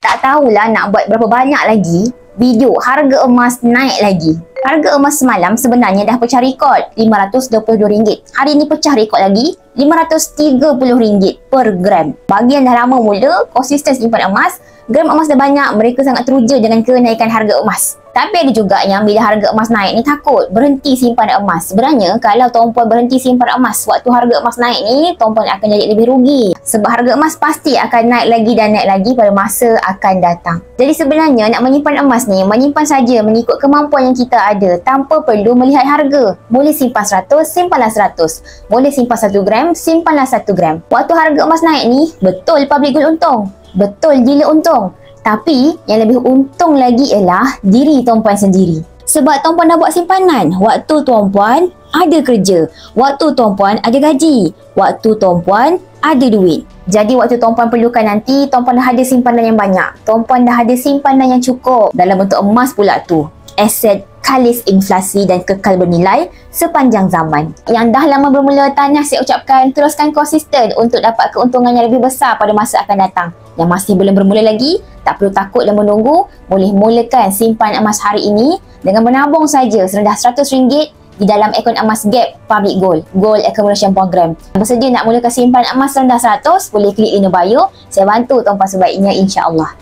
Tak tahulah nak buat berapa banyak lagi video harga emas naik lagi. Harga emas semalam sebenarnya dah pecah rekod RM522. Hari ni pecah rekod lagi RM530 per gram. Bagi yang dah lama mula konsisten simpan emas, gram emas dah banyak, mereka sangat teruja dengan kenaikan harga emas. Tapi ada juga yang bila harga emas naik ni takut berhenti simpan emas. Sebenarnya kalau tuan-puan berhenti simpan emas waktu harga emas naik ni, tuan-puan akan jadi lebih rugi. Sebab harga emas pasti akan naik lagi dan naik lagi pada masa akan datang. Jadi sebenarnya nak menyimpan emas ni, menyimpan saja mengikut kemampuan yang kita ada tanpa perlu melihat harga. Boleh simpan 100, simpanlah 100. Boleh simpan 1 gram, simpanlah 1 gram. Waktu harga emas naik ni, betul public gold untung. Betul gila untung. Tapi yang lebih untung lagi ialah diri tuan-puan sendiri. Sebab tuan-puan dah buat simpanan. Waktu tuan-puan ada kerja. Waktu tuan-puan ada gaji. Waktu tuan-puan ada duit. Jadi waktu tuan-puan perlukan nanti, tuan-puan dah ada simpanan yang banyak. Tuan-puan dah ada simpanan yang cukup. Dalam bentuk emas pula tu. Aset kalis inflasi dan kekal bernilai sepanjang zaman. Yang dah lama bermula tanya, saya ucapkan teruskan konsisten untuk dapat keuntungan yang lebih besar pada masa akan datang. Yang masih belum bermula lagi, tak perlu takut dan menunggu. Boleh mulakan simpan emas hari ini dengan menabung saja serendah RM100 di dalam akaun emas Gap Public Gold, Gold Accumulation Program. Bersedia nak mulakan simpan emas rendah 100, boleh klik link bio. Saya bantu tuan-puan sebaiknya, insya-Allah.